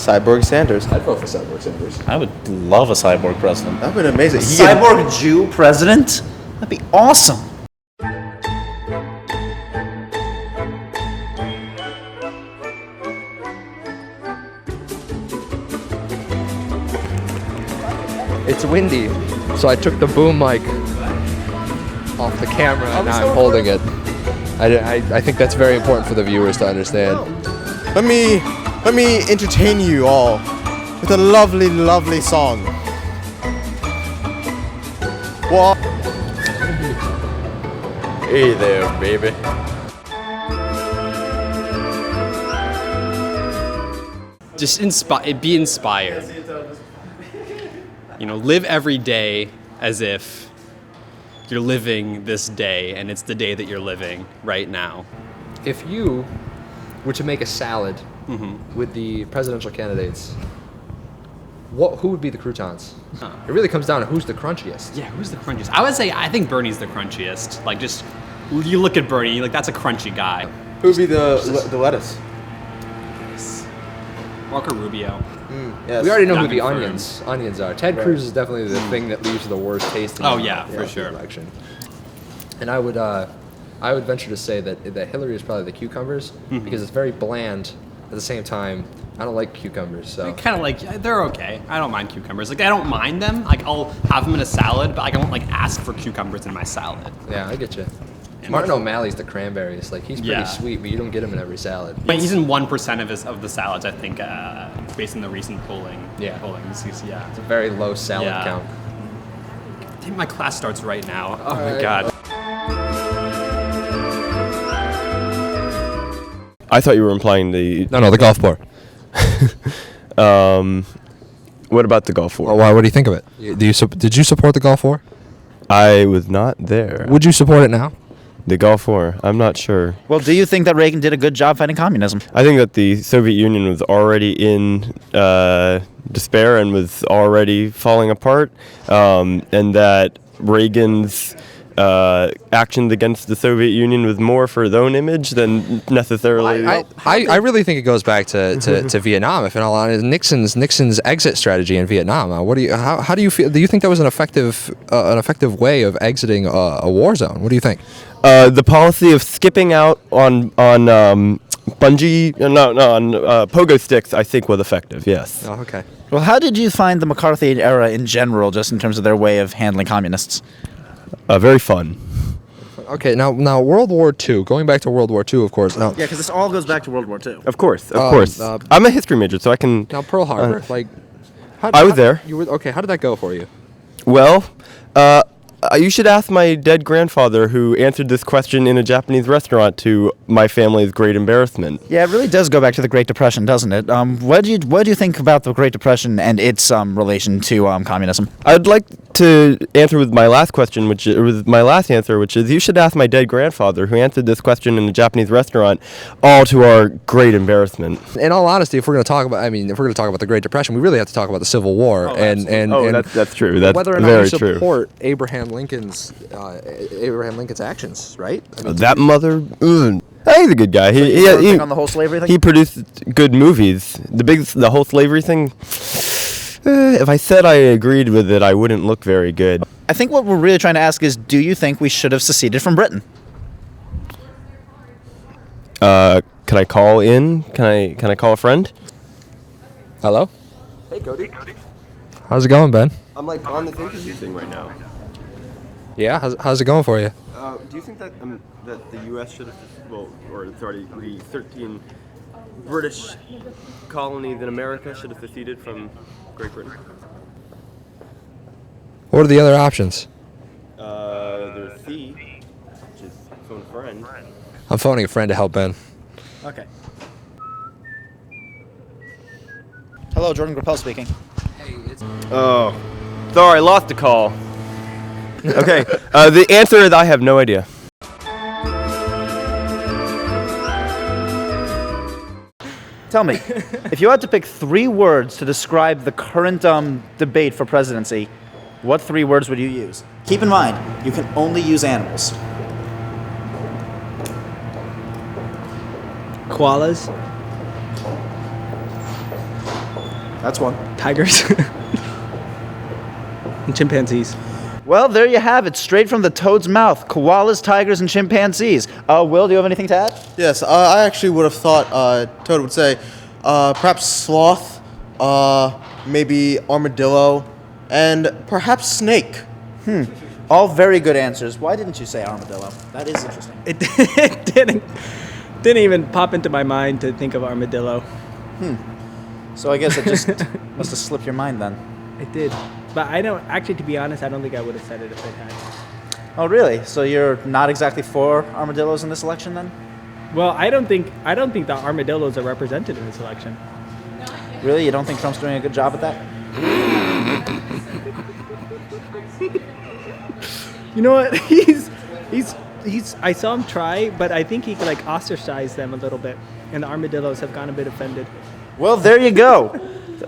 Cyborg Sanders. I'd vote for Cyborg Sanders. I would love a cyborg president. That would be amazing. Cyborg Jew president? That'd be awesome. It's windy, so I took the boom mic off the camera and now I'm holding it. I think that's very important for the viewers to understand. Let me entertain you all with a lovely, lovely song. Well, Hey there, baby. Just be inspired. You know, live every day as if you're living this day and it's the day that you're living right now. If you were to make a salad with the presidential candidates, who would be the croutons? It really comes down to who's the crunchiest. Yeah, who's the crunchiest? I would say I think Bernie's the crunchiest. Like, just you look at Bernie, like that's a crunchy guy. who would be the lettuce? Marco Rubio. Yes. We already know who Not the confirmed. onions are. Ted Cruz is definitely the thing that leaves the worst taste in Oh, the yeah, mouth for of the sure. election. And I would venture to say that Hillary is probably the cucumbers because it's very bland. At the same time, I don't like cucumbers, so Kind of like, they're okay. I don't mind cucumbers. Like, I don't mind them. Like, I'll have them in a salad, but like, I won't like ask for cucumbers in my salad. yeah, I get you. And Martin O'Malley's the cranberries. Like he's pretty Yeah. sweet, but you don't get him in every salad. But he's in 1% of the salads, I think, based on the recent polling. Yeah. Yeah. It's a very low salad Yeah. count. I think my class starts right now. Oh my Alright. god. I thought you were implying the. No, the golf ball. What about the Gulf War? Why? What do you think of it? Did you support the Gulf War? I was not there. Would you support it now? The Gulf War? I'm not sure. Well, do you think that Reagan did a good job fighting communism? I think that the Soviet Union was already in despair and was already falling apart, and that Reagan's actions against the Soviet Union was more for his own image than necessarily. I really think it goes back to Vietnam. If in all honesty, Nixon's exit strategy in Vietnam. How do you feel? Do you think that was an effective way of exiting a war zone? What do you think? The policy of skipping out on pogo sticks, I think, was effective. Yes. Oh, okay. Well, how did you find the McCarthy era in general, just in terms of their way of handling communists? Very fun. Okay. Now World War II. Going back to World War II, of course. Now, Yeah, because this all goes back to World War II. Of course. I'm a history major, so I can. now Pearl Harbor. I was there. You were okay. How did that go for you? Well, you should ask my dead grandfather, who answered this question in a Japanese restaurant to my family's great embarrassment. Yeah, it really does go back to the Great Depression, doesn't it? What do you think about the Great Depression and its relation to communism? I'd like to answer with my last question, which is you should ask my dead grandfather, who answered this question in a Japanese restaurant, all to our great embarrassment. In all honesty, if we're going to talk about the Great Depression, we really have to talk about the Civil War That's true. That's whether or not very you true. support Abraham Lincoln's actions, right? I mean, That mother. He's a good guy. He On the whole slavery thing? he produced good movies. The whole slavery thing. If I said I agreed with it, I wouldn't look very good. I think what we're really trying to ask is, do you think we should have seceded from Britain? Can I call in? Can I call a friend? hello. Hey, Cody. How's it going, Ben? I'm like on this interview thing right now. Yeah. How's it going for you? Do you think that that the U.S. should have, the 13 British colonies in America should have seceded from Great Britain? What are the other options? There's C, which is phone a friend. I'm phoning a friend to help Ben. Okay. Hello, Jordan Grappel speaking. Oh, sorry, lost the call. Okay, the answer is I have no idea. Tell me, if you had to pick 3 words to describe the current debate for presidency, what 3 words would you use? Keep in mind, you can only use animals. Koalas. That's one. Tigers. And chimpanzees. Well, there you have it, straight from the toad's mouth. Koalas, tigers, and chimpanzees. Will, do you have anything to add? Yes, I actually would have thought Toad would say perhaps sloth, maybe armadillo, and perhaps snake. All very good answers. Why didn't you say armadillo? That is interesting. It didn't even pop into my mind to think of armadillo. So I guess it just must have slipped your mind then. It did. But I don't, actually, to be honest, I don't think I would have said it if it had. Oh, really? So you're not exactly for armadillos in this election then? Well, I don't think the armadillos are represented in this election. Really? You don't think Trump's doing a good job at that? You know what? He's. I saw him try, but I think he like ostracized them a little bit, and the armadillos have gotten a bit offended. Well, there you go.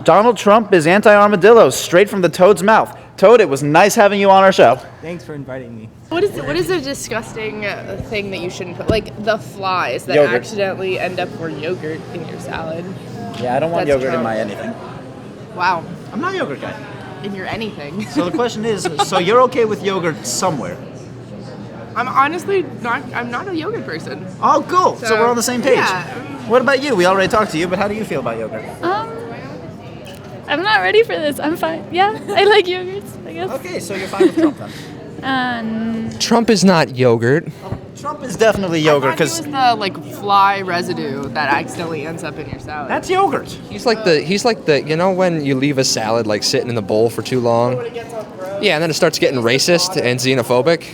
Donald Trump is anti-armadillo, straight from the toad's mouth. Toad, it was nice having you on our show. Thanks for inviting me. What is a disgusting thing that you shouldn't put? Like the flies that Yogurt. accidentally end up for yogurt in your salad. Yeah, I don't want That's yogurt in Trump. my anything. Wow. I'm not a yogurt guy. In your anything. So the question is, so you're okay with yogurt somewhere? I'm honestly not. I'm not a yogurt person. Oh, cool. So we're on the same page. Yeah. What about you? We already talked to you, but how do you feel about yogurt? I'm not ready for this. I'm fine. Yeah, I like yogurts, I guess. Okay, so you're fine with Trump then. Trump is not yogurt. Trump is definitely yogurt I thought he because was the like fly residue that accidentally ends up in your salad. that's yogurt. He's like the you know when you leave a salad like sitting in the bowl for too long. Yeah, and then it starts getting racist and xenophobic.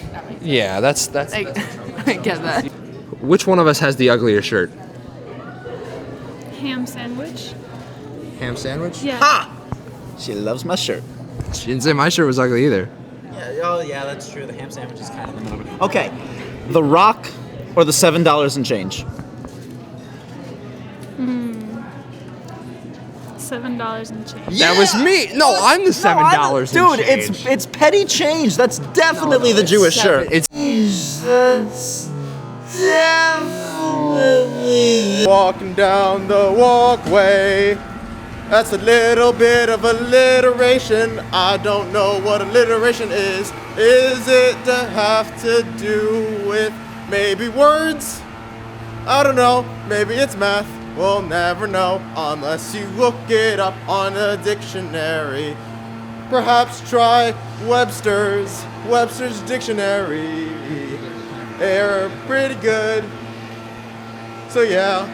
Yeah, that's. I get that. Which one of us has the uglier shirt? Ham sandwich. Ham sandwich? Yeah. She loves my shirt. She didn't say my shirt was ugly either. Yeah, oh yeah, that's true. The ham sandwich is kind of the middle. Okay, The Rock or the $7 and change? $7 and change. That was me. No, I'm the $7. Dude, it's petty change. That's definitely the Jewish shirt. It's Walking down the walkway. That's a little bit of alliteration. I don't know what alliteration is. Is it to have to do with maybe words? I don't know. Maybe it's math. We'll never know unless you look it up on a dictionary. Perhaps try Webster's dictionary. They're pretty good. So yeah,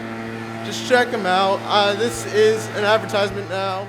just check them out. This is an advertisement now.